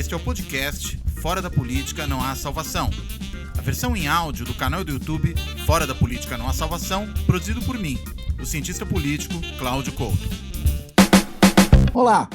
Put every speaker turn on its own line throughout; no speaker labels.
Este é o podcast Fora da Política Não Há Salvação. A versão em áudio do canal do YouTube Fora da Política Não Há Salvação, produzido por mim, o cientista político Cláudio Couto.
Olá!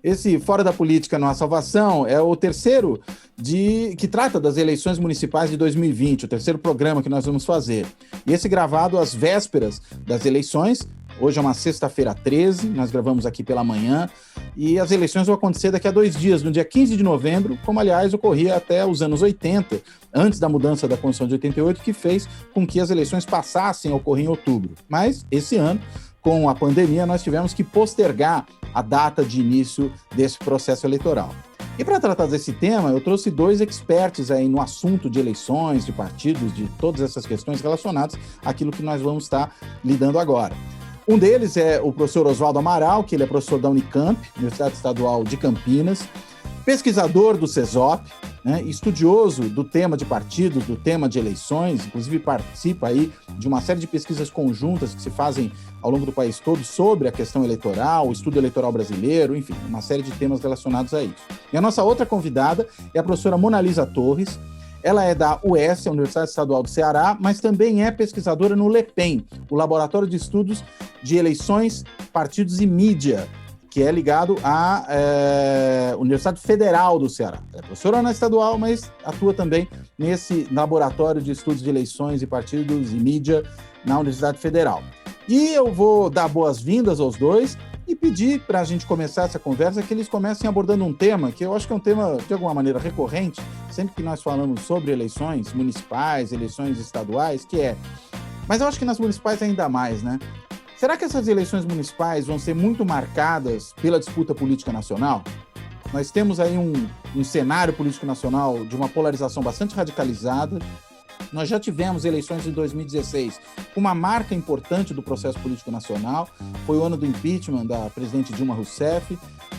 Esse Fora da Política Não Há Salvação é o terceiro que trata das eleições municipais de 2020, o terceiro programa que nós vamos fazer. E esse gravado às vésperas das eleições. Hoje é uma sexta-feira 13, nós gravamos aqui pela manhã, e as eleições vão acontecer daqui a 2 dias, no dia 15 de novembro, como, aliás, ocorria até os anos 80, antes da mudança da Constituição de 88, que fez com que as eleições passassem a ocorrer em outubro. Mas, esse ano, com a pandemia, nós tivemos que postergar a data de início desse processo eleitoral. E para tratar desse tema, eu trouxe 2 experts aí no assunto de eleições, de partidos, de todas essas questões relacionadas àquilo que nós vamos estar lidando agora. Um deles é o professor Oswaldo Amaral, que ele é professor da Unicamp, Universidade Estadual de Campinas, pesquisador do CESOP, né, estudioso do tema de partidos, do tema de eleições, inclusive participa aí de uma série de pesquisas conjuntas que se fazem ao longo do país todo sobre a questão eleitoral, o estudo eleitoral brasileiro, enfim, uma série de temas relacionados a isso. E a nossa outra convidada é a professora Monalisa Torres. Ela é da UES, a Universidade Estadual do Ceará, mas também é pesquisadora no LEPEM, o Laboratório de Estudos de Eleições, Partidos e Mídia, que é ligado à Universidade Federal do Ceará. Ela é professora na estadual, mas atua também nesse Laboratório de Estudos de Eleições e Partidos e Mídia na Universidade Federal. E eu vou dar boas-vindas aos dois e pedir para a gente começar essa conversa que eles comecem abordando um tema que eu acho que é um tema, de alguma maneira, recorrente, sempre que nós falamos sobre eleições municipais, eleições estaduais, que é... Mas eu acho que nas municipais ainda mais, né? Será que essas eleições municipais vão ser muito marcadas pela disputa política nacional? Nós temos aí um cenário político nacional de uma polarização bastante radicalizada. Nós já tivemos eleições em 2016 com uma marca importante do processo político nacional. Foi o ano do impeachment da presidente Dilma Rousseff.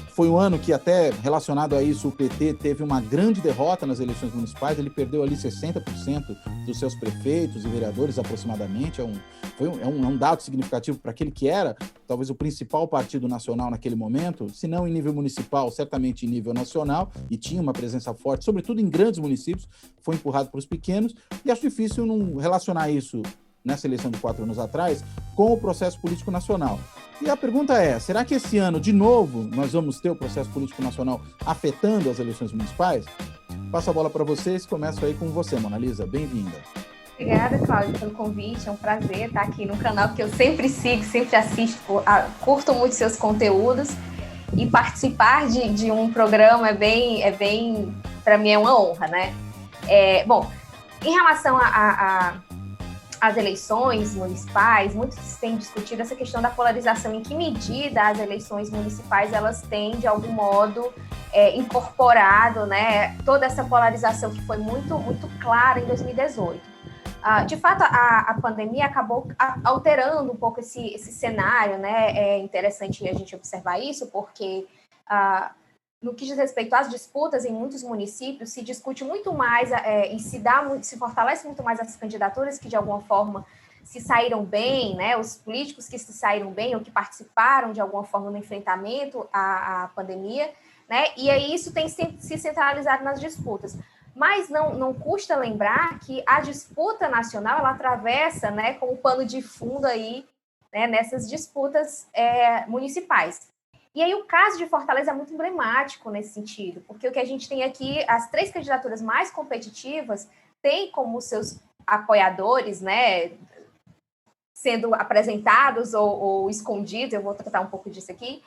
Foi um ano que, até relacionado a isso, o PT teve uma grande derrota nas eleições municipais. Ele perdeu ali 60% dos seus prefeitos e vereadores, aproximadamente. É um dado significativo para aquele que era, talvez, o principal partido nacional naquele momento, se não em nível municipal, certamente em nível nacional, e tinha uma presença forte, sobretudo em grandes municípios, foi empurrado para os pequenos, e acho difícil não relacionar isso, nessa eleição de 4 anos atrás, com o processo político nacional. E a pergunta é, será que esse ano, de novo, nós vamos ter o processo político nacional afetando as eleições municipais? Passo a bola para vocês, começo aí com você, Monalisa, bem-vinda.
Obrigada, Cláudio, pelo convite, é um prazer estar aqui no canal que eu sempre sigo, sempre assisto, curto muito seus conteúdos, e participar de um programa para mim é uma honra, né? Bom, em relação às eleições municipais, muitos têm discutido essa questão da polarização, em que medida as eleições municipais elas têm, de algum modo, incorporado, né, toda essa polarização que foi muito, muito clara em 2018. De fato, a pandemia acabou alterando um pouco esse cenário, né? É interessante a gente observar isso, porque no que diz respeito às disputas em muitos municípios, se discute muito mais e se fortalece muito mais as candidaturas que, de alguma forma, se saíram bem, né? Os políticos que se saíram bem ou que participaram, de alguma forma, no enfrentamento à pandemia, né? E aí isso tem se centralizado nas disputas. Mas não custa lembrar que a disputa nacional, ela atravessa, né, com o pano de fundo aí, né, nessas disputas municipais. E aí o caso de Fortaleza é muito emblemático nesse sentido, porque o que a gente tem aqui, as 3 candidaturas mais competitivas têm como seus apoiadores, né, sendo apresentados ou escondidos, eu vou tratar um pouco disso aqui,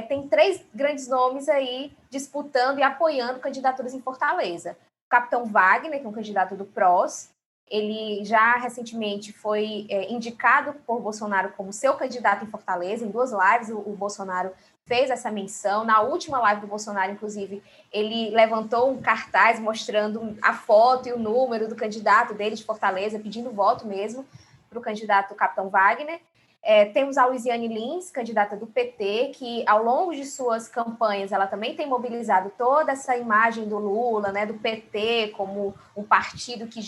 tem 3 grandes nomes aí disputando e apoiando candidaturas em Fortaleza. O capitão Wagner, que é um candidato do PROS, ele já recentemente foi indicado por Bolsonaro como seu candidato em Fortaleza. Em 2 lives o Bolsonaro fez essa menção. Na última live do Bolsonaro, inclusive, ele levantou um cartaz mostrando a foto e o número do candidato dele de Fortaleza, pedindo voto mesmo para o candidato capitão Wagner. Temos a Luiziane Lins, candidata do PT, que ao longo de suas campanhas ela também tem mobilizado toda essa imagem do Lula, né, do PT como um partido que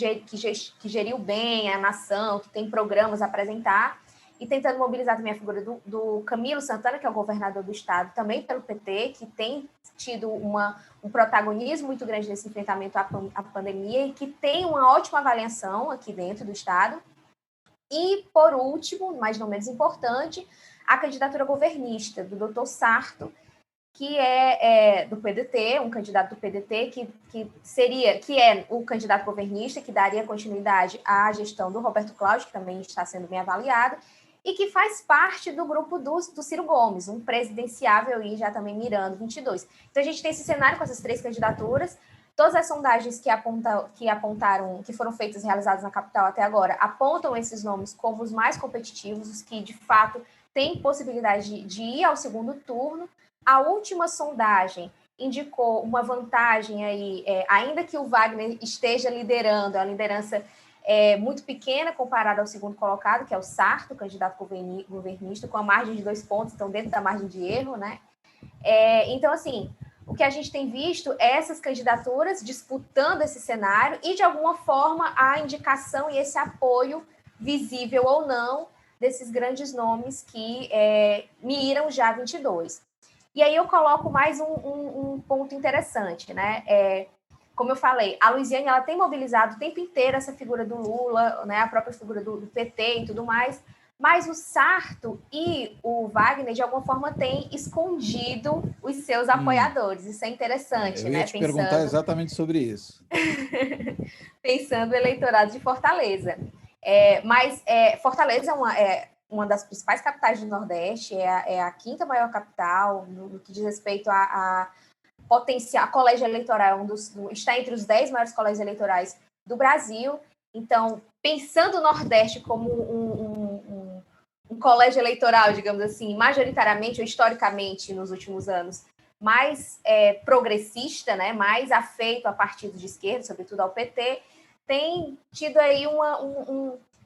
geriu bem a nação, que tem programas a apresentar, e tentando mobilizar também a figura do Camilo Santana, que é o governador do estado, também pelo PT, que tem tido um protagonismo muito grande nesse enfrentamento à pandemia e que tem uma ótima avaliação aqui dentro do Estado. E, por último, mas não menos importante, a candidatura governista do Dr. Sarto, que é do PDT, um candidato do PDT, que é o candidato governista, que daria continuidade à gestão do Roberto Cláudio, que também está sendo bem avaliada, e que faz parte do grupo do Ciro Gomes, um presidenciável e já também mirando 22. Então, a gente tem esse cenário com essas 3 candidaturas. Todas as sondagens que foram feitas, realizadas na capital até agora, apontam esses nomes como os mais competitivos, os que, de fato, têm possibilidade de ir ao segundo turno. A última sondagem indicou uma vantagem aí, ainda que o Wagner esteja liderando, a liderança é muito pequena comparada ao segundo colocado, que é o Sarto, candidato governista, com a margem de 2 pontos, então dentro da margem de erro, né? Então, assim, o que a gente tem visto é essas candidaturas disputando esse cenário e, de alguma forma, a indicação e esse apoio, visível ou não, desses grandes nomes que miram já 22. E aí eu coloco mais um ponto interessante, né? Como eu falei, a Luiziane ela tem mobilizado o tempo inteiro essa figura do Lula, né? A própria figura do PT e tudo mais, mas o Sarto e o Wagner, de alguma forma, têm escondido os seus apoiadores. Isso é interessante,
eu ia te perguntar exatamente sobre isso.
Pensando no eleitorado de Fortaleza. Mas Fortaleza é uma das principais capitais do Nordeste, é a 5ª maior capital, no que diz respeito a potencial. Colégio eleitoral está entre os 10 maiores colégios eleitorais do Brasil. Então, pensando o Nordeste como um colégio eleitoral, digamos assim, majoritariamente ou historicamente nos últimos anos, mais progressista, né, mais afeito a partidos de esquerda, sobretudo ao PT, tem tido aí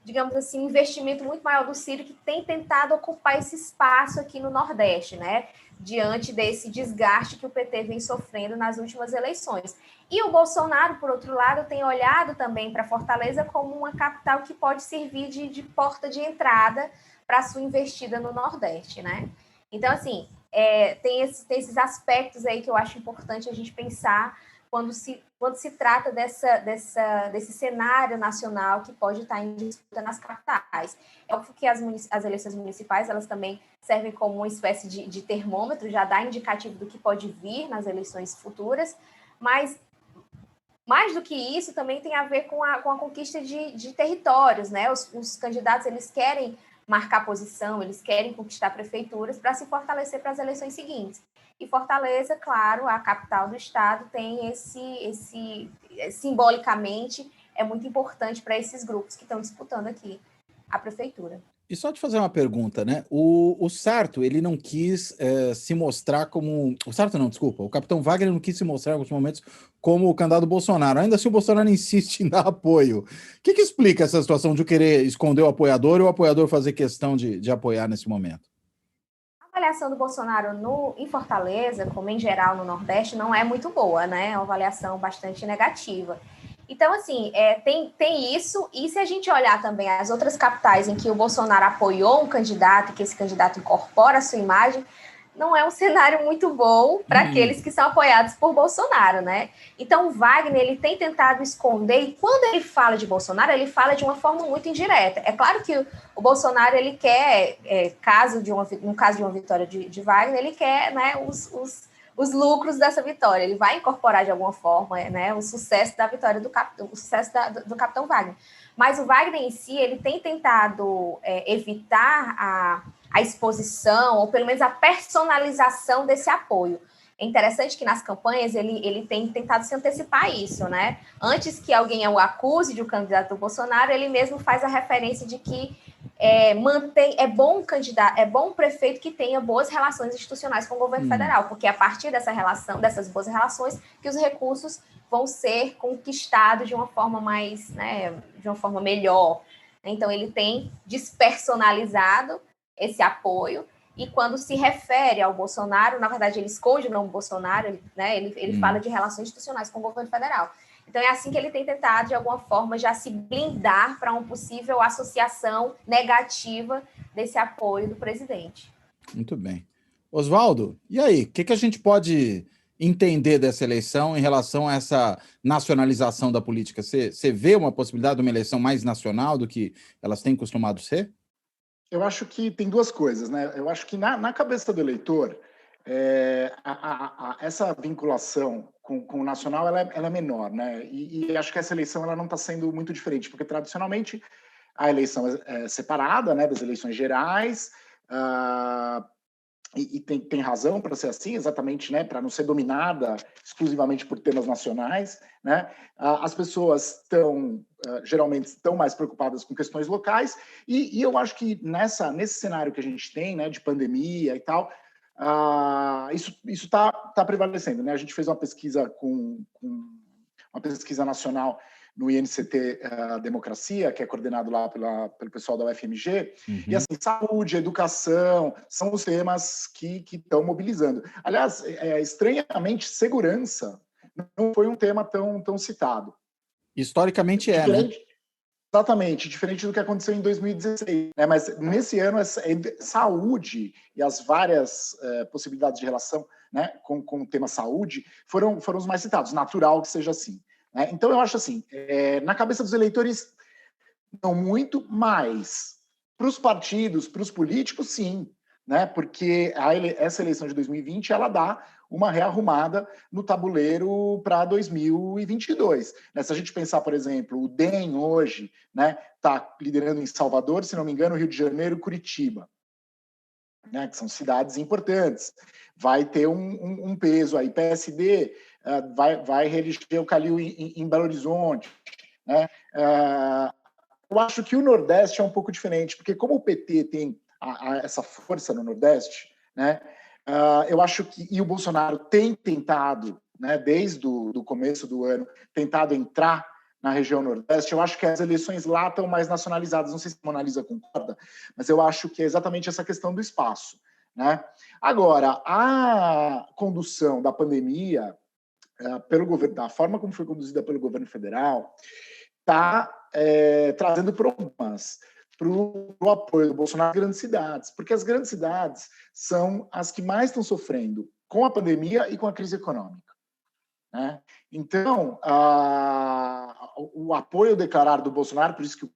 digamos assim, um investimento muito maior do Ciro, que tem tentado ocupar esse espaço aqui no Nordeste, né? Diante desse desgaste que o PT vem sofrendo nas últimas eleições. E o Bolsonaro, por outro lado, tem olhado também para Fortaleza como uma capital que pode servir de porta de entrada para a sua investida no Nordeste, né? Então, assim, tem esses aspectos aí que eu acho importante a gente pensar quando se trata desse cenário nacional que pode estar em disputa nas capitais. É óbvio que as eleições municipais elas também servem como uma espécie de termômetro, já dá indicativo do que pode vir nas eleições futuras, mas mais do que isso também tem a ver com a conquista de territórios, né? Os candidatos eles querem marcar posição, eles querem conquistar prefeituras para se fortalecer para as eleições seguintes. E Fortaleza, claro, a capital do estado, tem simbolicamente, é muito importante para esses grupos que estão disputando aqui a prefeitura.
E só te fazer uma pergunta, né? O Sarto, ele não quis se mostrar como... O Sarto não, desculpa. O capitão Wagner não quis se mostrar em alguns momentos como o candidato do Bolsonaro. Ainda assim, o Bolsonaro insiste em dar apoio. O que explica essa situação de querer esconder o apoiador e o apoiador fazer questão de apoiar nesse momento?
A avaliação do Bolsonaro em Fortaleza, como em geral no Nordeste, não é muito boa, né? É uma avaliação bastante negativa. Então, assim, tem isso, e se a gente olhar também as outras capitais em que o Bolsonaro apoiou um candidato e que esse candidato incorpora a sua imagem, não é um cenário muito bom para aqueles que são apoiados por Bolsonaro, né? Então, o Wagner, ele tem tentado esconder, e quando ele fala de Bolsonaro, ele fala de uma forma muito indireta. É claro que o Bolsonaro, ele quer, no caso de uma vitória de Wagner, ele quer, né, os lucros dessa vitória, ele vai incorporar de alguma forma, né, o sucesso da vitória o sucesso do capitão Wagner. Mas o Wagner em si, ele tem tentado evitar a exposição, ou pelo menos a personalização desse apoio. É interessante que nas campanhas ele tem tentado se antecipar a isso, né? Antes que alguém o acuse de um candidato do Bolsonaro, ele mesmo faz a referência de que é bom prefeito que tenha boas relações institucionais com o governo federal, porque é a partir dessas boas relações, que os recursos vão ser conquistados de uma forma mais, né, de uma forma melhor. Então, ele tem despersonalizado esse apoio, e quando se refere ao Bolsonaro, na verdade, ele esconde o nome Bolsonaro, ele fala de relações institucionais com o governo federal. Então, é assim que ele tem tentado, de alguma forma, já se blindar para uma possível associação negativa desse apoio do presidente.
Muito bem. Oswaldo, e aí? O que a gente pode entender dessa eleição em relação a essa nacionalização da política? Você vê uma possibilidade de uma eleição mais nacional do que elas têm costumado ser?
Eu acho que tem duas coisas, né? Eu acho que na cabeça do eleitor, essa vinculação com o nacional ela é menor, né? E acho que essa eleição ela não está sendo muito diferente, porque tradicionalmente a eleição é separada, né, das eleições gerais, e tem razão para ser assim, exatamente, né, para não ser dominada exclusivamente por temas nacionais, né? As pessoas geralmente estão mais preocupadas com questões locais, e eu acho que nesse cenário que a gente tem, né, de pandemia e tal, isso está prevalecendo, né? A gente fez uma pesquisa uma pesquisa nacional no INCT Democracia, que é coordenado lá pelo pessoal da UFMG, e assim, saúde, educação, são os temas que estão mobilizando. Aliás, estranhamente, segurança não foi um tema tão citado.
Historicamente né?
Exatamente, diferente do que aconteceu em 2016. Né? Mas nesse ano, saúde e as várias possibilidades de relação, né, com o tema saúde foram os mais citados. Natural que seja assim. Né? Então, eu acho assim, na cabeça dos eleitores, não muito, mas para os partidos, para os políticos, sim. Né? Porque essa eleição de 2020 ela dá uma rearrumada no tabuleiro para 2022. Né? Se a gente pensar, por exemplo, o DEM hoje está liderando em Salvador, se não me engano, Rio de Janeiro e Curitiba, né? Que são cidades importantes. Vai ter um peso aí. PSD vai reeleger o Calil em Belo Horizonte. Né? Eu acho que o Nordeste é um pouco diferente, porque como o PT tem essa força no Nordeste, né? Eu acho que e o Bolsonaro tem tentado, né, desde o começo do ano, tentado entrar na região Nordeste. Eu acho que as eleições lá estão mais nacionalizadas. Não sei se a Mona Lisa concorda, mas eu acho que é exatamente essa questão do espaço. Né? Agora, a condução da pandemia pelo governo, da forma como foi conduzida pelo governo federal, está trazendo problemas para o apoio do Bolsonaro às grandes cidades, porque as grandes cidades são as que mais estão sofrendo com a pandemia e com a crise econômica. Né? Então, o apoio declarado do Bolsonaro, por isso que o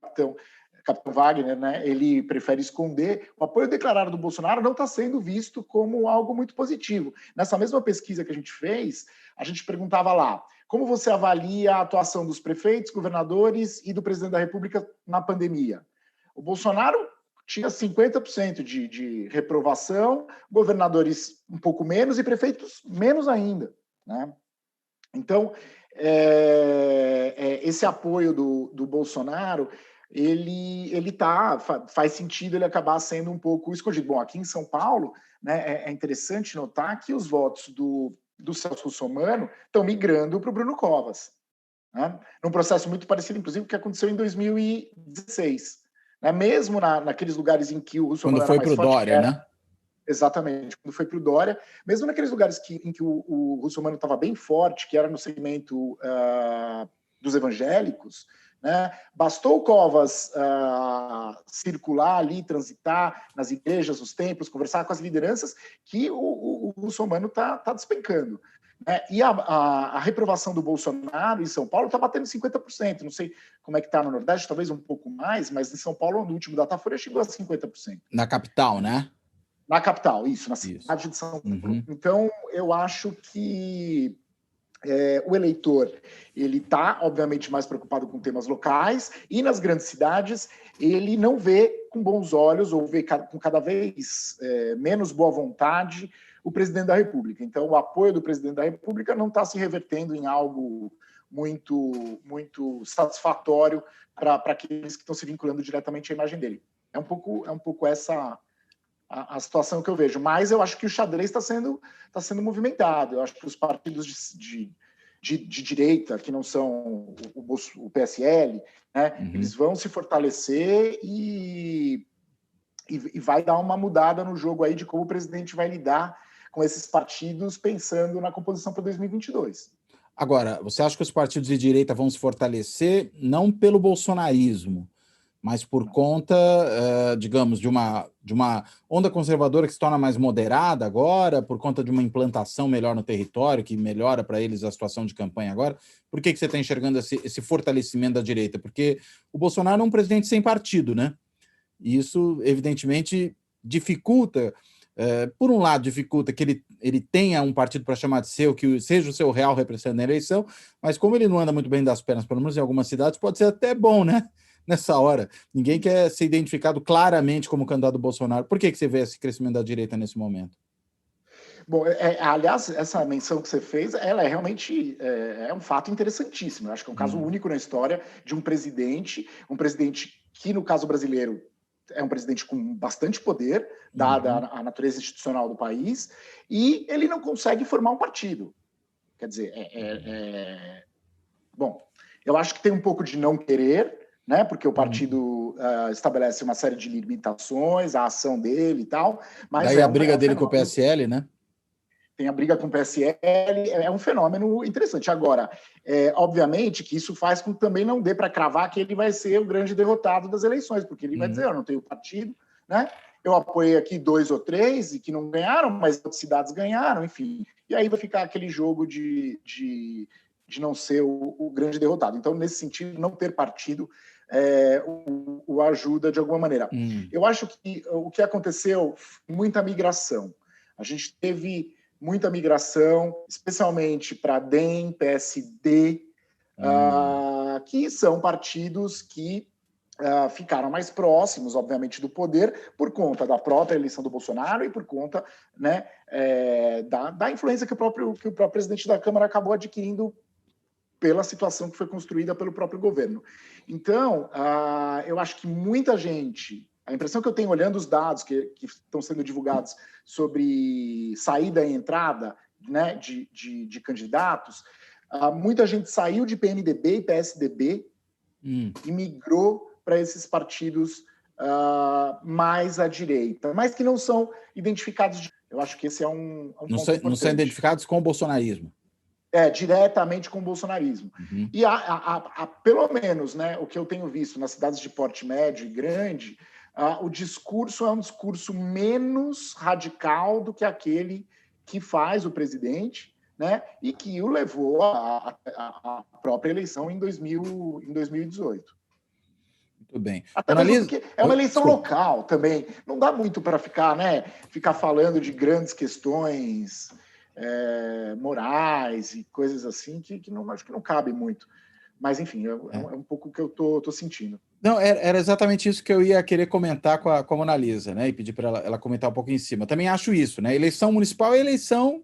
capitão Wagner, né, ele prefere esconder, o apoio declarado do Bolsonaro não está sendo visto como algo muito positivo. Nessa mesma pesquisa que a gente fez, a gente perguntava lá, como você avalia a atuação dos prefeitos, governadores e do presidente da República na pandemia? O Bolsonaro tinha 50% de reprovação, governadores um pouco menos e prefeitos menos ainda. Né? Então, esse apoio do Bolsonaro, faz sentido ele acabar sendo um pouco escondido. Bom, aqui em São Paulo, né, é interessante notar que os votos do Celso Russomano estão migrando para o Bruno Covas. Né? Num processo muito parecido, inclusive, com o que aconteceu em 2016. Né? Mesmo naqueles lugares em que o Russomano
era mais forte. Quando foi para o Dória, né?
Exatamente, quando foi para o Dória, mesmo naqueles lugares em que o Russomano estava bem forte, que era no segmento dos evangélicos, né? Bastou o Covas circular ali, transitar nas igrejas, nos templos, conversar com as lideranças, que o Russomano está despencando. Né? E a reprovação do Bolsonaro em São Paulo está batendo 50%. Não sei como é que está no Nordeste, talvez um pouco mais, mas em São Paulo, no último Datafolha, chegou a 50%.
Na capital, né?
Na capital, na cidade de São Paulo.
Uhum.
Então, eu acho que o eleitor ele está, obviamente, mais preocupado com temas locais, e nas grandes cidades ele não vê com bons olhos, ou vê com cada vez menos boa vontade o presidente da República. Então, o apoio do presidente da República não está se revertendo em algo muito, muito satisfatório para aqueles que estão se vinculando diretamente à imagem dele. É um pouco essa a situação que eu vejo. Mas eu acho que o xadrez está sendo movimentado. Eu acho que os partidos de direita, que não são o PSL, né, eles vão se fortalecer e vai dar uma mudada no jogo aí de como o presidente vai lidar com esses partidos pensando na composição para 2022.
Agora, você acha que os partidos de direita vão se fortalecer não pelo bolsonarismo, mas por conta, digamos, de uma onda conservadora que se torna mais moderada agora, por conta de uma implantação melhor no território, que melhora para eles a situação de campanha agora. Por que você está enxergando esse fortalecimento da direita? Porque o Bolsonaro é um presidente sem partido, né? E isso, evidentemente, dificulta, por um lado, dificulta que ele tenha um partido para chamar de seu, que seja o seu real representante na eleição, mas como ele não anda muito bem das pernas, pelo menos em algumas cidades, pode ser até bom, né? Nessa hora. Ninguém quer ser identificado claramente como candidato do Bolsonaro. Por que você vê esse crescimento da direita nesse momento?
Bom, aliás, essa menção que você fez, ela é realmente um fato interessantíssimo. Eu acho que é um caso único na história de um presidente que, no caso brasileiro, é um presidente com bastante poder, dada a natureza institucional do país, e ele não consegue formar um partido. Quer dizer, bom, eu acho que tem um pouco de não querer, né? Porque o partido estabelece uma série de limitações, a ação dele e tal. Mas
daí a briga dele com o PSL, né?
Tem a briga com o PSL, é um fenômeno interessante. Agora, obviamente que isso faz com que também não dê para cravar que ele vai ser o grande derrotado das eleições, porque ele vai dizer, eu não tenho partido, né? Eu apoiei aqui 2 ou 3 e que não ganharam, mas outras cidades ganharam, enfim. E aí vai ficar aquele jogo de não ser o grande derrotado. Então, nesse sentido, não ter partido o ajuda de alguma maneira. Eu acho que o que aconteceu, muita migração. A gente teve muita migração, especialmente para DEM, PSD, que são partidos que ficaram mais próximos, obviamente, do poder por conta da própria eleição do Bolsonaro e por conta, né, da influência que o próprio presidente da Câmara acabou adquirindo pela situação que foi construída pelo próprio governo. Então, eu acho que muita gente... A impressão que eu tenho olhando os dados que estão sendo divulgados sobre saída e entrada, né, de candidatos, muita gente saiu de PMDB e PSDB e migrou para esses partidos mais à direita, mas que não são identificados... Eu acho que esse é um ponto importante.
Não são identificados com o bolsonarismo.
Diretamente com o bolsonarismo. E pelo menos, né, o que eu tenho visto nas cidades de porte médio e grande, o discurso é um discurso menos radical do que aquele que faz o presidente, né, e que o levou à própria eleição em 2018.
Muito bem.
Até mesmo porque é uma eleição local também. Não dá muito para ficar falando de grandes questões morais e coisas assim que não, acho que não cabe muito. Mas, enfim, é um pouco o que eu tô sentindo.
Não, era exatamente isso que eu ia querer comentar com a Mona Lisa, né? E pedir para ela comentar um pouco em cima. Também acho isso, né? Eleição municipal é eleição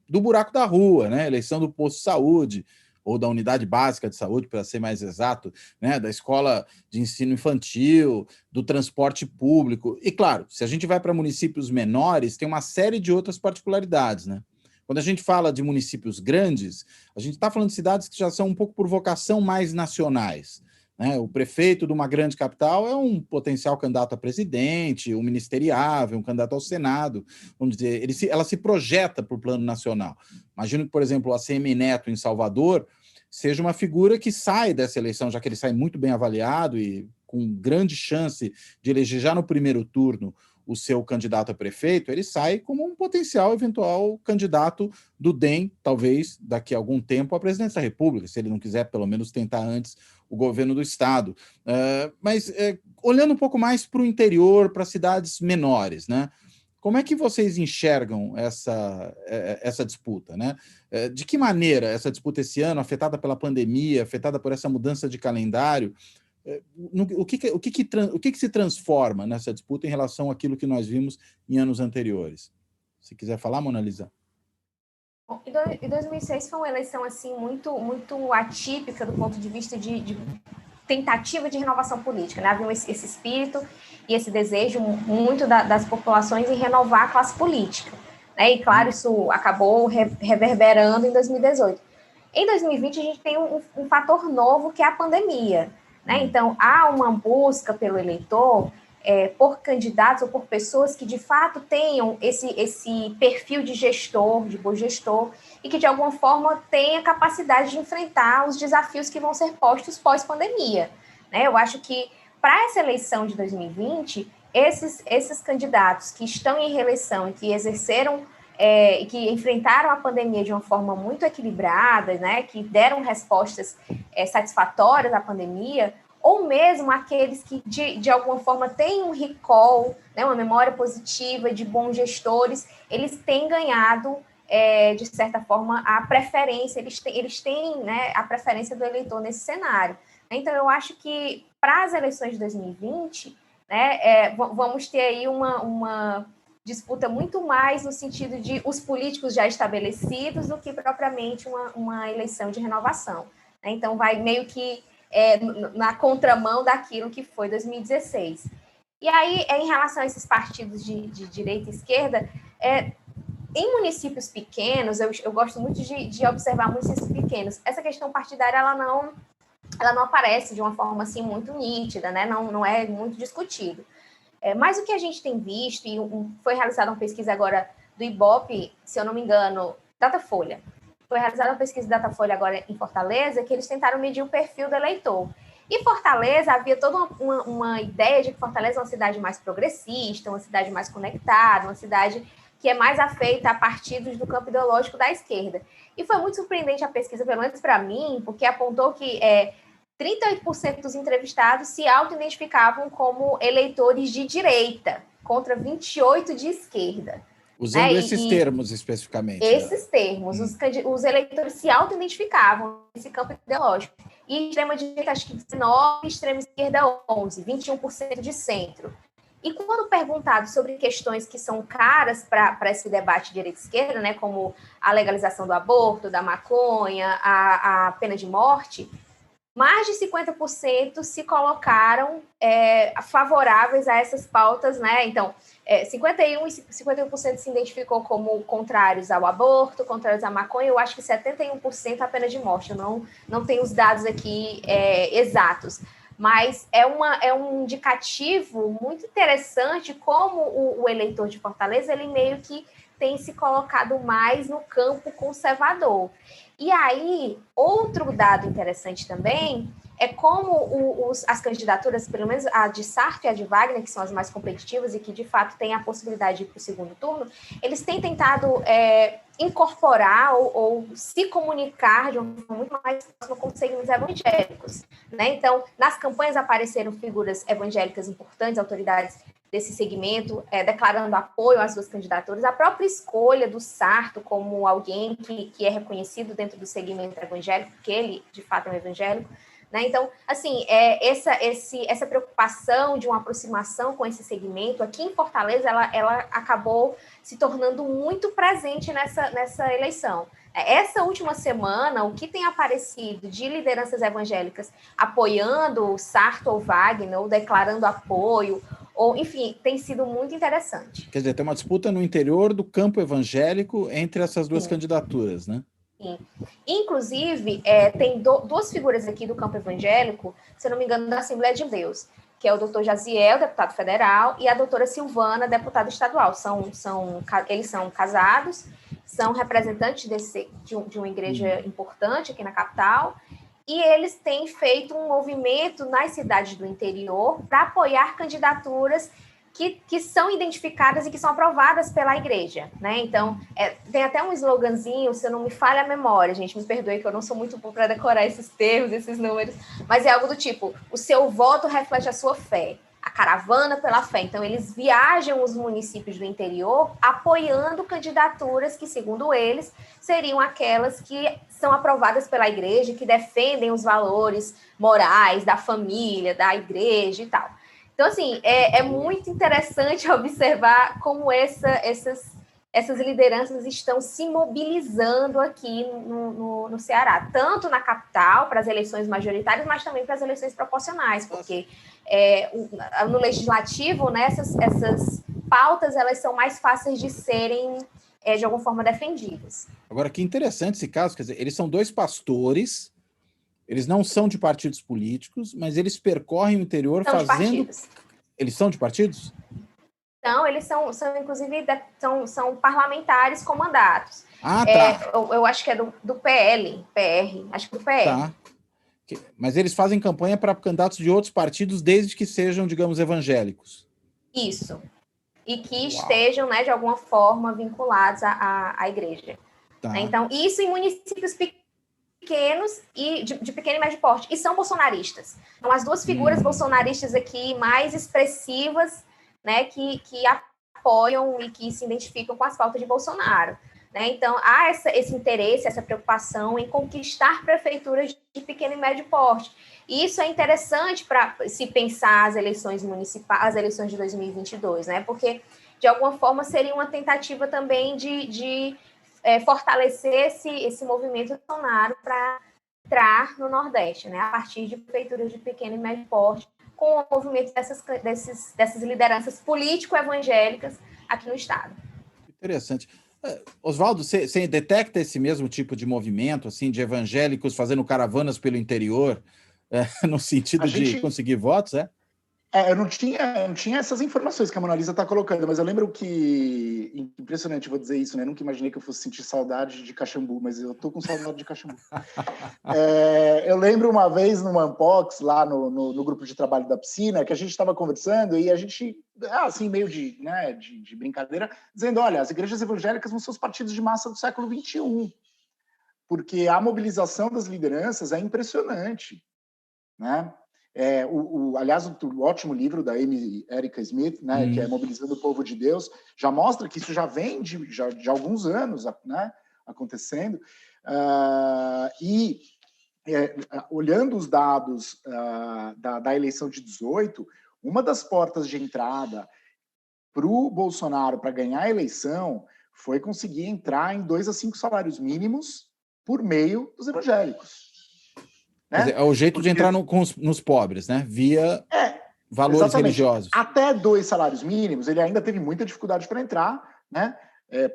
do buraco da rua, né? Eleição do posto de saúde, ou da unidade básica de saúde, para ser mais exato, né? Da escola de ensino infantil, do transporte público. E, claro, se a gente vai para municípios menores, tem uma série de outras particularidades, né? Quando a gente fala de municípios grandes, a gente está falando de cidades que já são um pouco por vocação mais nacionais, né? O prefeito de uma grande capital é um potencial candidato a presidente, um ministeriável, um candidato ao Senado, vamos dizer, ela se projeta para o plano nacional. Imagino que, por exemplo, o ACM Neto em Salvador seja uma figura que sai dessa eleição, já que ele sai muito bem avaliado e com grande chance de eleger já no primeiro turno o seu candidato a prefeito, ele sai como um potencial eventual candidato do DEM, talvez daqui a algum tempo, à presidência da República, se ele não quiser pelo menos tentar antes o governo do Estado. Mas olhando um pouco mais para o interior, para cidades menores, né? Como é que vocês enxergam essa disputa, né? De que maneira essa disputa esse ano, afetada pela pandemia, afetada por essa mudança de calendário, o que se transforma nessa disputa em relação àquilo que nós vimos em anos anteriores? Se quiser falar, Mona Lisa.
Em 2006 foi uma eleição assim, muito, muito atípica do ponto de vista de tentativa de renovação política, né? Havia esse espírito e esse desejo muito das populações em renovar a classe política, né? E, claro, isso acabou reverberando em 2018. Em 2020, a gente tem um fator novo, que é a pandemia, né? Então, há uma busca pelo eleitor por candidatos ou por pessoas que, de fato, tenham esse perfil de gestor, de bom gestor, e que, de alguma forma, tenha capacidade de enfrentar os desafios que vão ser postos pós-pandemia, né? Eu acho que, para essa eleição de 2020, esses candidatos que estão em reeleição e que exerceram e que enfrentaram a pandemia de uma forma muito equilibrada, né, que deram respostas satisfatórias à pandemia, ou mesmo aqueles que, de alguma forma, têm um recall, né, uma memória positiva de bons gestores, eles têm ganhado, de certa forma, a preferência, eles têm, né, a preferência do eleitor nesse cenário. Então, eu acho que, para as eleições de 2020, né, vamos ter aí uma disputa muito mais no sentido de os políticos já estabelecidos do que propriamente uma eleição de renovação. Né? Então, vai meio que na contramão daquilo que foi 2016. E aí, em relação a esses partidos de direita e esquerda, em municípios pequenos, eu gosto muito de observar municípios pequenos, essa questão partidária ela não aparece de uma forma assim muito nítida, né? Não é muito discutido. Mas o que a gente tem visto, e foi realizada uma pesquisa agora do Ibope, se eu não me engano, Datafolha. Foi realizada uma pesquisa da Datafolha agora em Fortaleza, que eles tentaram medir o perfil do eleitor. E Fortaleza, havia toda uma ideia de que Fortaleza é uma cidade mais progressista, uma cidade mais conectada, uma cidade que é mais afeita a partidos do campo ideológico da esquerda. E foi muito surpreendente a pesquisa, pelo menos para mim, porque apontou que 38% dos entrevistados se auto-identificavam como eleitores de direita, contra 28% de esquerda.
Usando esses termos especificamente.
Esses termos. Os eleitores se auto-identificavam nesse campo ideológico. E extrema-direita, acho que 19%, extrema-esquerda 11%, 21% de centro. E quando perguntado sobre questões que são caras para esse debate direita-esquerda, né, como a legalização do aborto, da maconha, a pena de morte, mais de 50% se colocaram favoráveis a essas pautas, né? Então, 51% se identificou como contrários ao aborto, contrários à maconha. Eu acho que 71% a pena de morte. Eu não tenho os dados aqui exatos, mas é um indicativo muito interessante como o eleitor de Fortaleza, ele meio que tem se colocado mais no campo conservador. E aí, outro dado interessante também é como as candidaturas, pelo menos a de Sarto e a de Wagner, que são as mais competitivas e que, de fato, têm a possibilidade de ir para o segundo turno, eles têm tentado incorporar ou se comunicar de uma forma muito mais próxima com os segmentos evangélicos. Né? Então, nas campanhas apareceram figuras evangélicas importantes, autoridades desse segmento, declarando apoio às suas candidaturas, a própria escolha do Sarto como alguém que é reconhecido dentro do segmento evangélico, que ele, de fato, é um evangélico. Né? Então, assim, essa preocupação de uma aproximação com esse segmento, aqui em Fortaleza, ela acabou se tornando muito presente nessa eleição. Essa última semana, o que tem aparecido de lideranças evangélicas apoiando o Sarto ou Wagner, ou declarando apoio, ou, enfim, tem sido muito interessante.
Quer dizer, tem uma disputa no interior do campo evangélico entre essas duas candidaturas, né?
Sim. Inclusive, tem duas figuras aqui do campo evangélico, se eu não me engano, da Assembleia de Deus, que é o doutor Jaziel, deputado federal, e a doutora Silvana, deputada estadual. Eles são casados, são representantes de uma igreja importante aqui na capital, e eles têm feito um movimento nas cidades do interior para apoiar candidaturas que são identificadas e que são aprovadas pela igreja, né? Então, tem até um sloganzinho, se eu não me falha a memória, gente, me perdoe que eu não sou muito boa para decorar esses termos, esses números, mas é algo do tipo, o seu voto reflete a sua fé, a caravana pela fé. Então, eles viajam os municípios do interior apoiando candidaturas que, segundo eles, seriam aquelas que são aprovadas pela igreja, que defendem os valores morais da família, da igreja e tal. Então, assim, é muito interessante observar como essas lideranças estão se mobilizando aqui no Ceará, tanto na capital, para as eleições majoritárias, mas também para as eleições proporcionais, porque no legislativo, né, essas pautas elas são mais fáceis de serem, de alguma forma, defendidas.
Agora, que interessante esse caso, quer dizer, eles são dois pastores. Eles não são de partidos políticos, mas eles percorrem o interior fazendo... Eles são de partidos?
Não, eles são inclusive, são parlamentares com mandatos.
Ah, tá.
Eu acho que é do PL, PR, acho que do PL.
Tá. Mas eles fazem campanha para candidatos de outros partidos, desde que sejam, digamos, evangélicos.
Isso. E que estejam, né, de alguma forma vinculados à igreja.
Tá.
Então, isso em municípios pequenos e de pequeno e médio porte, e são bolsonaristas. Então, as duas figuras bolsonaristas aqui mais expressivas, né, que apoiam e que se identificam com as pautas de Bolsonaro. Né? Então, há esse interesse, essa preocupação em conquistar prefeituras de pequeno e médio porte. E isso é interessante para se pensar as eleições municipais, as eleições de 2022, né? Porque, de alguma forma, seria uma tentativa também de fortalecer esse movimento Bolsonaro para entrar no Nordeste, né? A partir de prefeituras de pequeno e médio porte, com o movimento dessas lideranças político-evangélicas aqui no Estado.
Interessante. Oswaldo, você detecta esse mesmo tipo de movimento, assim, de evangélicos fazendo caravanas pelo interior, no sentido de conseguir votos,
eu não tinha essas informações que a Mona Lisa está colocando, mas eu lembro que, impressionante, vou dizer isso, né? Eu nunca imaginei que eu fosse sentir saudade de Caxambu, mas eu tô com saudade de Caxambu. Eu lembro uma vez no Unbox, lá no grupo de trabalho da piscina, que a gente estava conversando e a gente, assim, meio de brincadeira, dizendo, olha, as igrejas evangélicas vão ser os partidos de massa do século XXI, porque a mobilização das lideranças é impressionante, né? Aliás, o ótimo livro da Amy Erica Smith, né, que é Mobilizando o Povo de Deus, já mostra que isso já vem de alguns anos, né, acontecendo. Olhando os dados da eleição de 18, uma das portas de entrada para o Bolsonaro para ganhar a eleição foi conseguir entrar em 2 a 5 salários mínimos por meio dos evangélicos.
Né? Quer dizer, é o jeito de entrar nos pobres, né? Via valores
exatamente.
religiosos.
Até 2 salários mínimos, ele ainda teve muita dificuldade para entrar, né?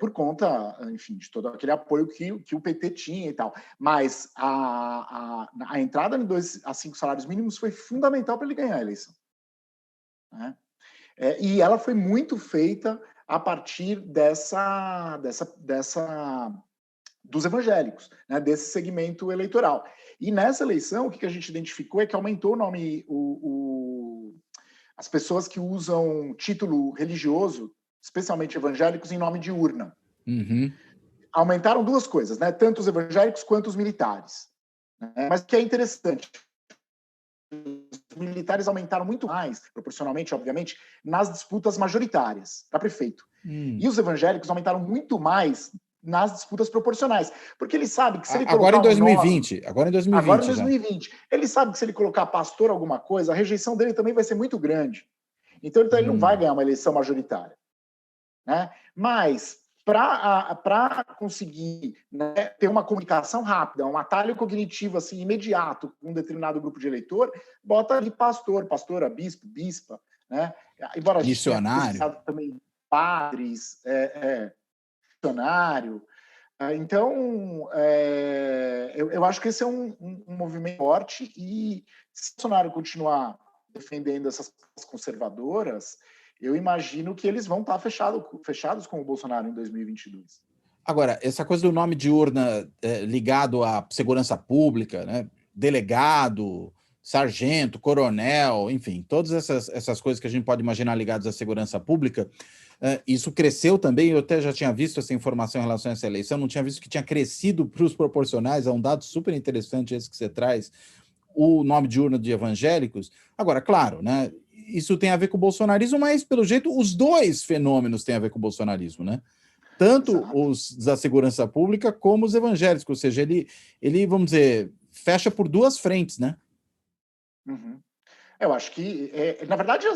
Por conta, enfim, de todo aquele apoio que o PT tinha e tal. Mas a entrada em 2 a 5 salários mínimos foi fundamental para ele ganhar a eleição. Né? E ela foi muito feita a partir dos evangélicos, né, desse segmento eleitoral. E nessa eleição, o que a gente identificou é que aumentou o nome, as pessoas que usam título religioso, especialmente evangélicos, em nome de urna.
Uhum.
Aumentaram 2 coisas, né, tanto os evangélicos quanto os militares. Né? Mas o que é interessante, os militares aumentaram muito mais, proporcionalmente, obviamente, nas disputas majoritárias para prefeito. E os evangélicos aumentaram muito mais nas disputas proporcionais, porque ele sabe que se ele colocar
agora em 2020, agora em 2020,
ele sabe que se ele colocar pastor alguma coisa, a rejeição dele também vai ser muito grande. Então ele não vai ganhar uma eleição majoritária, né? Mas para conseguir, né, ter uma comunicação rápida, um atalho cognitivo assim imediato com um determinado grupo de eleitor, bota ali pastora, bispo, bispa, né? Embora
missionário
também padres, missionário. Então, eu acho que esse é um movimento forte e se o Bolsonaro continuar defendendo essas conservadoras, eu imagino que eles vão estar fechados com o Bolsonaro em 2022.
Agora, essa coisa do nome de urna ligado à segurança pública, né? Delegado, sargento, coronel, enfim, todas essas coisas que a gente pode imaginar ligadas à segurança pública, isso cresceu também. Eu até já tinha visto essa informação em relação a essa eleição, não tinha visto que tinha crescido para os proporcionais, é um dado super interessante esse que você traz, o nome de urna de evangélicos. Agora, claro, né, isso tem a ver com o bolsonarismo, mas, pelo jeito, os 2 fenômenos têm a ver com o bolsonarismo, né? Tanto os da segurança pública como os evangélicos, ou seja, ele, vamos dizer, fecha por 2 frentes, né?
Uhum. Eu acho que, na verdade,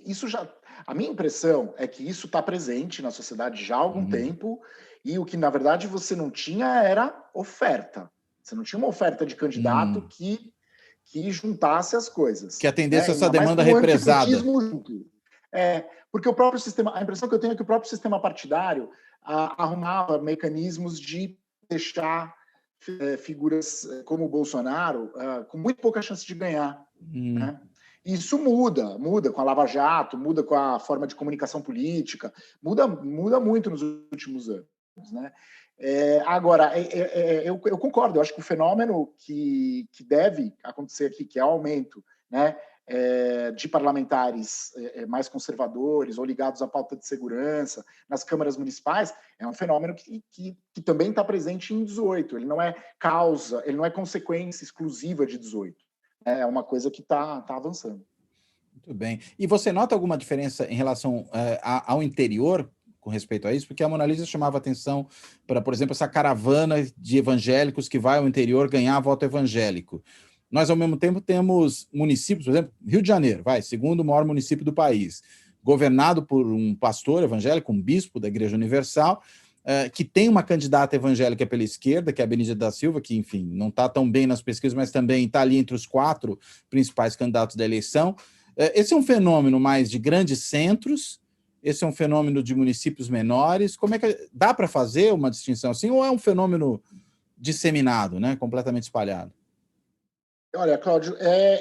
isso já... A minha impressão é que isso está presente na sociedade já há algum tempo, e o que, na verdade, você não tinha era oferta. Você não tinha uma oferta de candidato que juntasse as coisas.
Que atendesse essa demanda represada.
Porque o próprio sistema... A impressão que eu tenho é que o próprio sistema partidário arrumava mecanismos de deixar figuras como o Bolsonaro com muito pouca chance de ganhar, né? Isso muda com a Lava Jato, muda com a forma de comunicação política, muda muito nos últimos anos. né? Agora, eu concordo, eu acho que o fenômeno que deve acontecer aqui, que é o aumento, né, de parlamentares mais conservadores ou ligados à pauta de segurança nas câmaras municipais, é um fenômeno que também está presente em 18. Ele não é causa, ele não é consequência exclusiva de 18. É uma coisa que está avançando.
Muito bem. E você nota alguma diferença em relação ao interior com respeito a isso? Porque a Mona Lisa chamava atenção para, por exemplo, essa caravana de evangélicos que vai ao interior ganhar voto evangélico. Nós, ao mesmo tempo, temos municípios, por exemplo, Rio de Janeiro, segundo maior município do país, governado por um pastor evangélico, um bispo da Igreja Universal, que tem uma candidata evangélica pela esquerda, que é a Benedita da Silva, que, enfim, não está tão bem nas pesquisas, mas também está ali entre os 4 principais candidatos da eleição. Esse é um fenômeno mais de grandes centros? Esse é um fenômeno de municípios menores? Como é que dá para fazer uma distinção assim? Ou é um fenômeno disseminado, né, completamente espalhado?
Olha, Cláudio,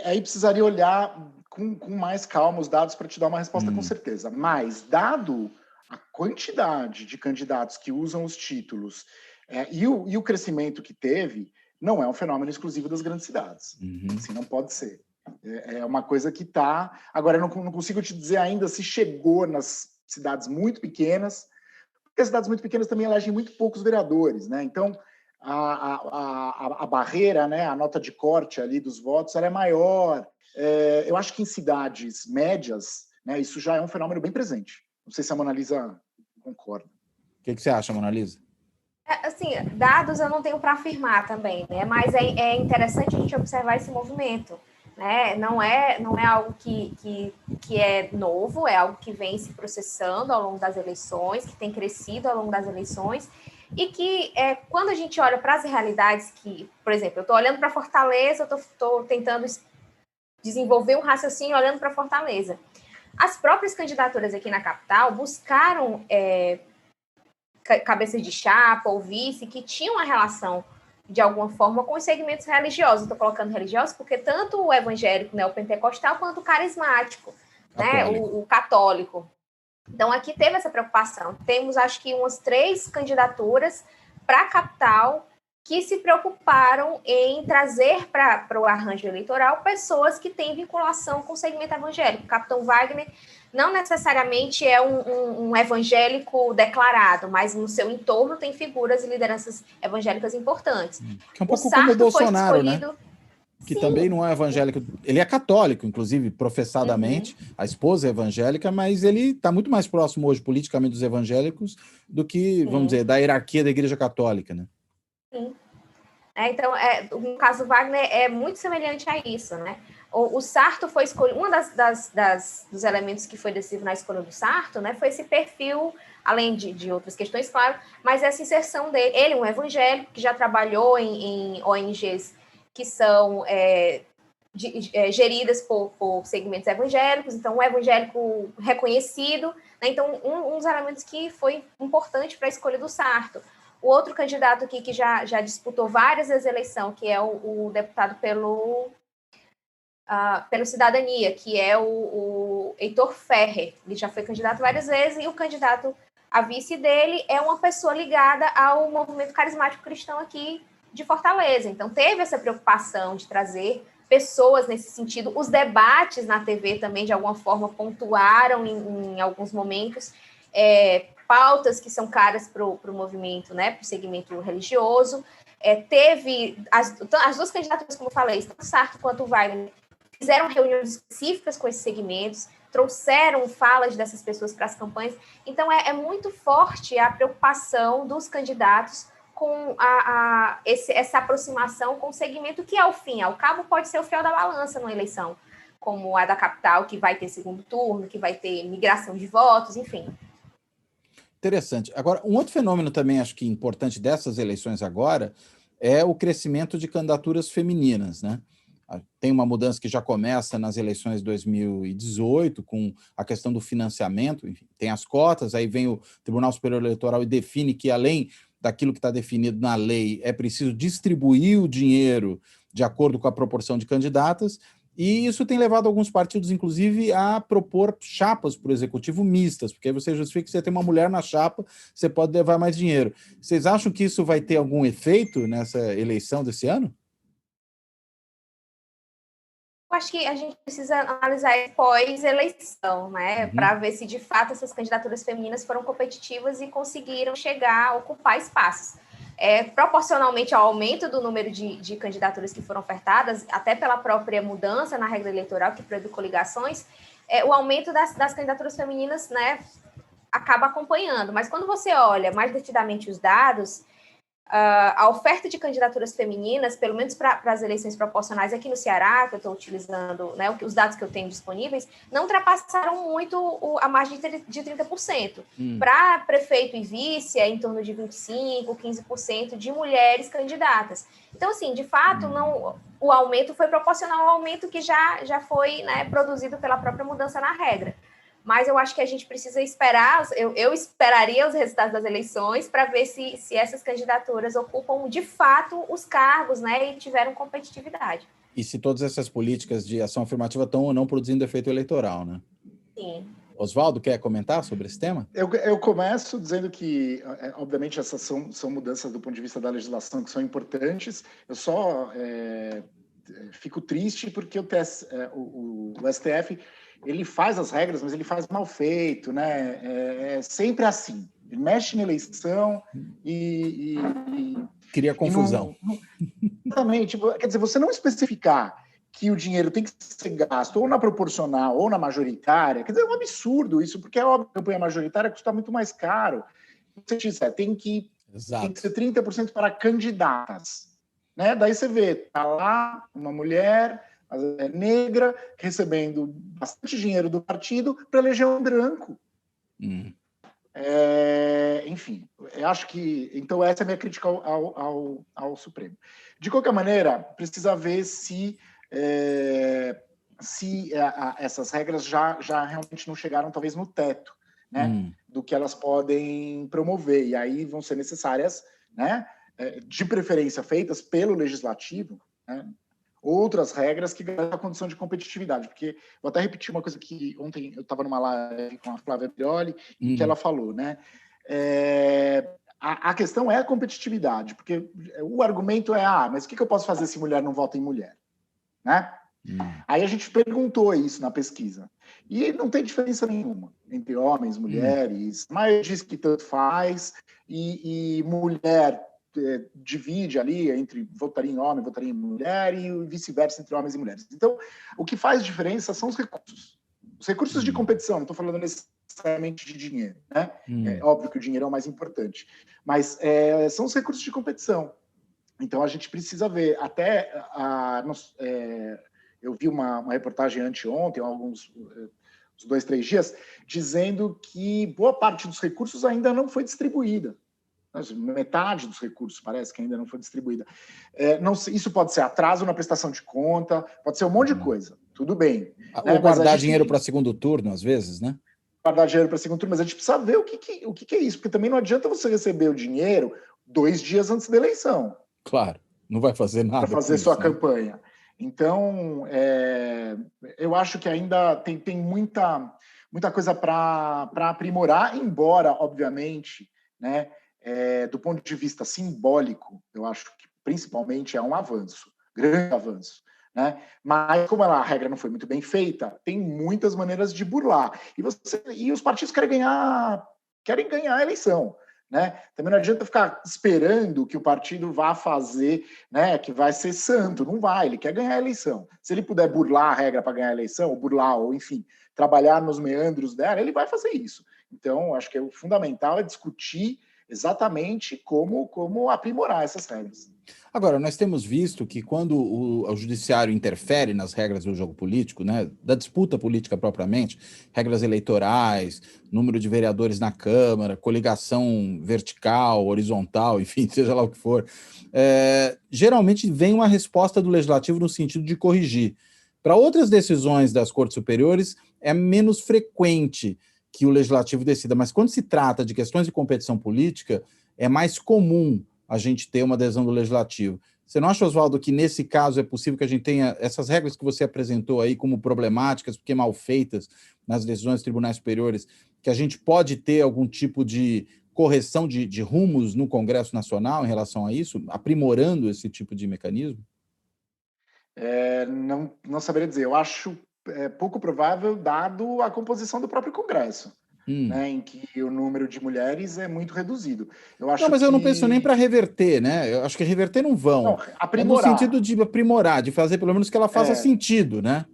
aí precisaria olhar com mais calma os dados para te dar uma resposta com certeza. Mas, dado a quantidade de candidatos que usam os títulos e o crescimento que teve, não é um fenômeno exclusivo das grandes cidades. Assim, não pode ser. É uma coisa que está... Agora, eu não consigo te dizer ainda se chegou nas cidades muito pequenas, porque as cidades muito pequenas também elegem muito poucos vereadores, né? Então, a barreira, né, a nota de corte ali dos votos, ela é maior. Eu acho que em cidades médias, né, isso já é um fenômeno bem presente. Não sei se a Mona Lisa concorda.
O que você acha, Mona Lisa?
Assim, dados eu não tenho para afirmar também, né? Mas é interessante a gente observar esse movimento, né? Não é algo que é novo, é algo que vem se processando ao longo das eleições, que tem crescido ao longo das eleições, e que quando a gente olha para as realidades que, por exemplo, eu estou olhando para Fortaleza, eu estou tentando desenvolver um raciocínio olhando para Fortaleza. As próprias candidaturas aqui na capital buscaram cabeças de chapa ou vice que tinham uma relação, de alguma forma, com os segmentos religiosos. Estou colocando religiosos porque tanto o evangélico, né, o pentecostal, quanto o carismático, né, o católico. Então, aqui teve essa preocupação. Temos, acho que, umas 3 candidaturas para a capital que se preocuparam em trazer para o arranjo eleitoral pessoas que têm vinculação com o segmento evangélico. O Capitão Wagner não necessariamente é um evangélico declarado, mas no seu entorno tem figuras e lideranças evangélicas importantes.
Que é um pouco como o Bolsonaro, né? Que
Sim.
Também não é evangélico. Ele é católico, inclusive, professadamente. A esposa é evangélica, mas ele está muito mais próximo hoje, politicamente, dos evangélicos do que, vamos dizer, da hierarquia da Igreja Católica, né?
Sim. Então, no caso Wagner, é muito semelhante a isso, né? O Sarto foi escolhido, um dos elementos que foi decisivo na escolha do Sarto, né, foi esse perfil, além de outras questões, claro, mas essa inserção dele. Ele é um evangélico que já trabalhou em ONGs que são geridas por segmentos evangélicos, então um evangélico reconhecido, né? Então, um dos elementos que foi importante para a escolha do Sarto. O outro candidato aqui que já disputou várias vezes a eleição, que é o deputado pelo Cidadania, que é o Heitor Ferrer. Ele já foi candidato várias vezes, e o candidato a vice dele é uma pessoa ligada ao movimento carismático cristão aqui de Fortaleza. Então, teve essa preocupação de trazer pessoas nesse sentido. Os debates na TV também, de alguma forma, pontuaram em alguns momentos pautas que são caras para o movimento, né, para o segmento religioso. Teve as 2 candidaturas, como eu falei, tanto o Sarto quanto o Wagner, fizeram reuniões específicas com esses segmentos, trouxeram falas dessas pessoas para as campanhas. Então, é muito forte a preocupação dos candidatos com essa aproximação com o segmento que, ao fim, ao cabo, pode ser o fiel da balança numa eleição, como a da capital, que vai ter segundo turno, que vai ter migração de votos, enfim.
Interessante. Agora, um outro fenômeno também, acho que importante dessas eleições agora, é o crescimento de candidaturas femininas, né? Tem uma mudança que já começa nas eleições de 2018, com a questão do financiamento, enfim, tem as cotas, aí vem o Tribunal Superior Eleitoral e define que, além daquilo que está definido na lei, é preciso distribuir o dinheiro de acordo com a proporção de candidatas, E isso tem levado alguns partidos, inclusive, a propor chapas para o executivo mistas, porque aí você justifica que você tem uma mulher na chapa, você pode levar mais dinheiro. Vocês acham que isso vai ter algum efeito nessa eleição desse ano?
Eu acho que a gente precisa analisar pós-eleição, né, para ver se de fato essas candidaturas femininas foram competitivas e conseguiram chegar a ocupar espaços. Proporcionalmente ao aumento do número de candidaturas que foram ofertadas, até pela própria mudança na regra eleitoral que proíbe coligações, o aumento das candidaturas femininas, né, acaba acompanhando. Mas quando você olha mais detidamente os dados, a oferta de candidaturas femininas, pelo menos para as eleições proporcionais aqui no Ceará, que eu estou utilizando, né, os dados que eu tenho disponíveis, não ultrapassaram muito a margem de 30%. Para prefeito e vice, é em torno de 25%, 15% de mulheres candidatas. Então, assim, de fato, o aumento foi proporcional ao aumento que já foi, né, produzido pela própria mudança na regra. Mas eu acho que a gente precisa esperar, eu esperaria os resultados das eleições para ver se essas candidaturas ocupam de fato os cargos, né, e tiveram competitividade.
E se todas essas políticas de ação afirmativa estão ou não produzindo efeito eleitoral, né?
Sim.
Oswaldo, quer comentar sobre esse tema?
Eu começo dizendo que, obviamente, essas são mudanças do ponto de vista da legislação que são importantes. Eu só fico triste porque o STF... ele faz as regras, mas ele faz mal feito, né? É sempre assim. Ele mexe na eleição e
cria confusão.
Exatamente. Quer dizer, você não especificar que o dinheiro tem que ser gasto ou na proporcional ou na majoritária, quer dizer, é um absurdo isso, porque é óbvio que a campanha majoritária custa muito mais caro. Você disser, tem que ser 30% para candidatas. Né? Daí você vê, tá lá uma mulher... negra, recebendo bastante dinheiro do partido para eleger um branco. Enfim, eu acho que... Então, essa é a minha crítica ao Supremo. De qualquer maneira, precisa ver se essas regras já realmente não chegaram, talvez, no teto, né, do que elas podem promover. E aí vão ser necessárias, né, de preferência feitas pelo Legislativo, né, outras regras que garantam a condição de competitividade. Porque, vou até repetir uma coisa que ontem eu estava numa live com a Flávia Brioli, que ela falou, né? A questão é a competitividade, porque o argumento é, mas o que eu posso fazer se mulher não vota em mulher? Né? Aí a gente perguntou isso na pesquisa. E não tem diferença nenhuma entre homens, mulheres, mas diz que tanto faz, e mulher... divide ali entre votaria em homem, votaria em mulher e vice-versa entre homens e mulheres. Então, o que faz diferença são os recursos. Os recursos de competição, não estou falando necessariamente de dinheiro, né? É óbvio que o dinheiro é o mais importante, mas são os recursos de competição. Então, a gente precisa ver. Eu vi uma reportagem anteontem, uns 2, 3 dias, dizendo que boa parte dos recursos ainda não foi distribuída. Metade dos recursos parece que ainda não foi distribuída. Isso pode ser atraso na prestação de conta, pode ser um monte de coisa. Tudo bem.
Ou guardar dinheiro para segundo turno, às vezes, né?
Guardar dinheiro para segundo turno, mas a gente precisa ver o que é isso, porque também não adianta você receber o dinheiro 2 dias antes da eleição.
Claro, não vai fazer nada.
Para fazer sua campanha. Então, eu acho que ainda tem muita coisa para aprimorar, embora, obviamente, né? Do ponto de vista simbólico, eu acho que principalmente é um avanço, grande avanço, né? Mas como a regra não foi muito bem feita, tem muitas maneiras de burlar. E os partidos querem ganhar a eleição, né? Também não adianta ficar esperando que o partido vá fazer, né, que vai ser santo. Não vai, ele quer ganhar a eleição. Se ele puder burlar a regra para ganhar a eleição, ou enfim, trabalhar nos meandros dela, ele vai fazer isso. Então, acho que o fundamental é discutir exatamente como aprimorar essas regras.
Agora, nós temos visto que quando o judiciário interfere nas regras do jogo político, né, da disputa política propriamente, regras eleitorais, número de vereadores na Câmara, coligação vertical, horizontal, enfim, seja lá o que for, geralmente vem uma resposta do Legislativo no sentido de corrigir. Para outras decisões das Cortes Superiores, é menos frequente que o Legislativo decida, mas quando se trata de questões de competição política, é mais comum a gente ter uma adesão do Legislativo. Você não acha, Oswaldo, que nesse caso é possível que a gente tenha essas regras que você apresentou aí como problemáticas, porque mal feitas nas decisões dos tribunais superiores, que a gente pode ter algum tipo de correção de rumos no Congresso Nacional em relação a isso, aprimorando esse tipo de mecanismo?
Não saberia dizer. Eu acho pouco provável, dado a composição do próprio Congresso. Né, em que o número de mulheres é muito reduzido.
Eu não penso nem para reverter, né? Eu acho que reverter não vão. Não,
aprimorar.
No sentido de aprimorar, de fazer pelo menos que ela faça sentido, né?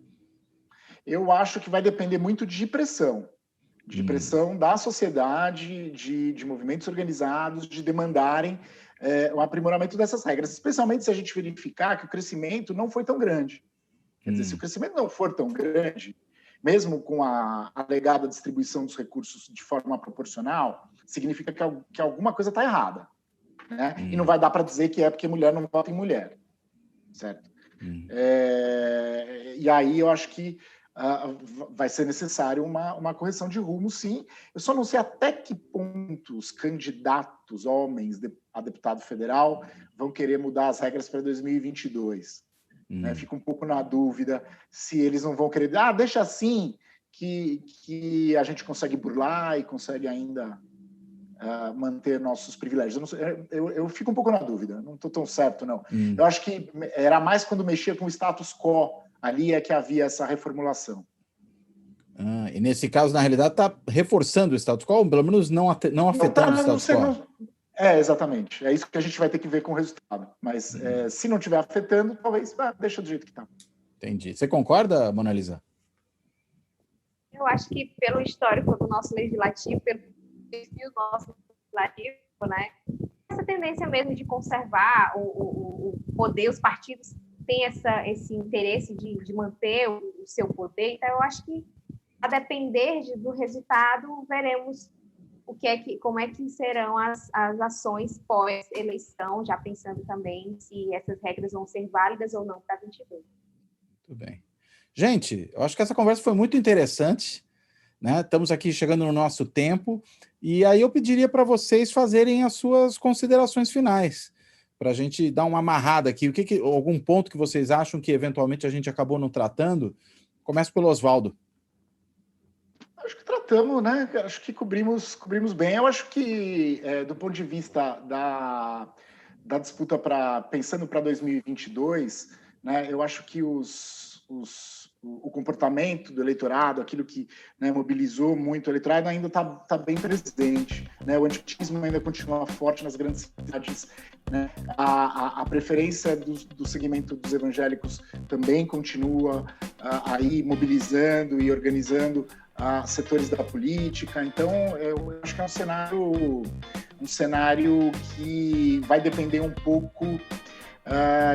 Eu acho que vai depender muito de pressão. De pressão da sociedade, de movimentos organizados, de demandarem o aprimoramento dessas regras, especialmente se a gente verificar que o crescimento não foi tão grande. Quer dizer, se o crescimento não for tão grande, mesmo com a alegada distribuição dos recursos de forma proporcional, significa que alguma coisa está errada. Né? E não vai dar para dizer que é porque mulher não vota em mulher. Certo? E aí eu acho que vai ser necessário uma correção de rumo, sim. Eu só não sei até que ponto os candidatos, homens, a deputado federal, vão querer mudar as regras para 2022. Né? Fico um pouco na dúvida se eles não vão querer... deixa assim que a gente consegue burlar e consegue ainda manter nossos privilégios. Eu fico um pouco na dúvida, não estou tão certo, não. Eu acho que era mais quando mexia com o status quo, ali é que havia essa reformulação.
E nesse caso, na realidade, está reforçando o status quo, pelo menos não afetando o status quo.
Exatamente. É isso que a gente vai ter que ver com o resultado. Mas se não estiver afetando, talvez deixa do jeito que está.
Entendi. Você concorda, Mona Lisa?
Eu acho que pelo histórico do nosso legislativo, pelo perfil do nosso legislativo, né, essa tendência mesmo de conservar o poder, os partidos têm esse interesse de manter o seu poder. Então, eu acho que, a depender do resultado, veremos como é que serão as ações pós-eleição, já pensando também se essas regras vão ser válidas ou não para 2022.
Muito bem. Gente, eu acho que essa conversa foi muito interessante, né? Estamos aqui chegando no nosso tempo, e aí eu pediria para vocês fazerem as suas considerações finais, para a gente dar uma amarrada aqui. Algum ponto que vocês acham que eventualmente a gente acabou não tratando? Começo pelo Oswaldo.
Acho que tratamos, né? Acho que cobrimos bem. Eu acho que, do ponto de vista da disputa pensando para 2022, né? Eu acho que o comportamento do eleitorado, aquilo que, né, mobilizou muito o eleitorado, ainda está bem presente. Né? O antipetismo ainda continua forte nas grandes cidades. Né? A preferência do segmento dos evangélicos também continua aí mobilizando e organizando setores da política. Então, eu acho que é um cenário que vai depender um pouco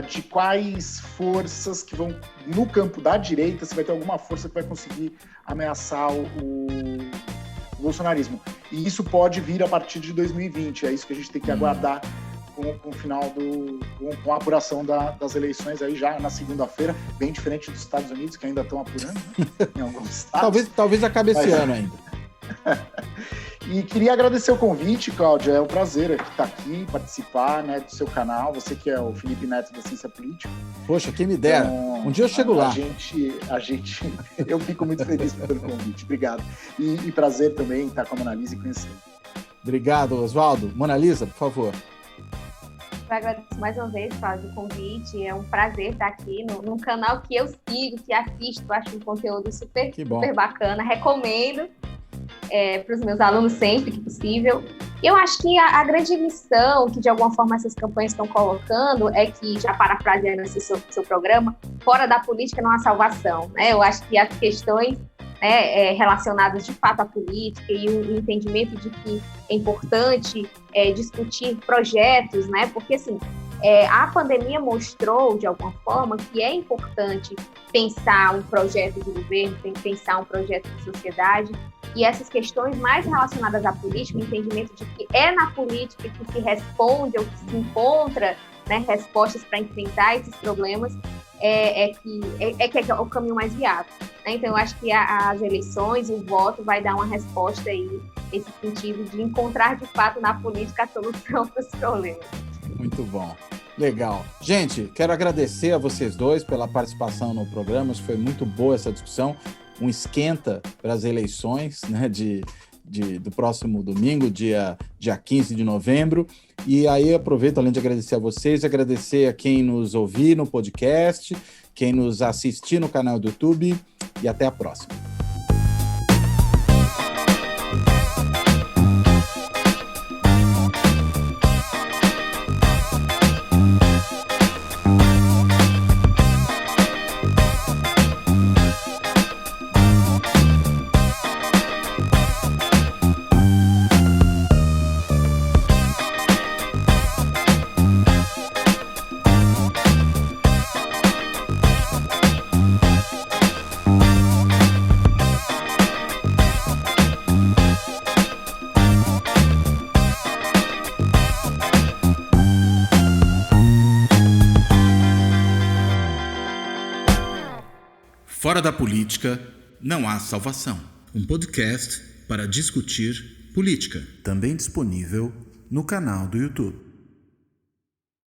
de quais forças que vão no campo da direita, se vai ter alguma força que vai conseguir ameaçar o bolsonarismo. E isso pode vir a partir de 2020. É isso que a gente tem que aguardar com o final com a apuração das eleições aí já na segunda-feira, bem diferente dos Estados Unidos, que ainda estão apurando, né, em alguns estados.
Talvez acabe esse ano ainda.
E queria agradecer o convite, Cláudia. É um prazer estar aqui, participar, né, do seu canal. Você que é o Felipe Neto da Ciência Política.
Poxa, quem me dera. Então, um dia eu chego lá. Eu fico muito feliz pelo convite. Obrigado. E prazer também estar com a Mona Lisa e conhecer. Obrigado, Oswaldo. Mona Lisa, por favor.
Eu agradeço mais uma vez, Cláudio, o convite. É um prazer estar aqui num canal que eu sigo, que assisto, acho um conteúdo super bacana. Recomendo para os meus alunos sempre que possível. Eu acho que a grande missão que, de alguma forma, essas campanhas estão colocando é que, já parafraseando esse seu programa, fora da política não há salvação. Né? Eu acho que as questões relacionadas de fato à política e o entendimento de que é importante discutir projetos, né? Porque assim, a pandemia mostrou de alguma forma que é importante pensar um projeto de governo, pensar um projeto de sociedade, e essas questões mais relacionadas à política, o entendimento de que é na política que se responde ou que se encontra, né, respostas para enfrentar esses problemas, que é o caminho mais viável. Né? Então, eu acho que as eleições e o voto vai dar uma resposta aí, nesse sentido de encontrar, de fato, na política a solução para os problemas.
Muito bom. Legal. Gente, quero agradecer a vocês dois pela participação no programa. Acho que foi muito boa essa discussão. Um esquenta para as eleições, né, do próximo domingo, dia 15 de novembro. E aí aproveito, além de agradecer a vocês, agradecer a quem nos ouvir no podcast, quem nos assistir no canal do YouTube, e até a próxima.
Fora da política, não há salvação. Um podcast para discutir política. Também disponível no canal do YouTube.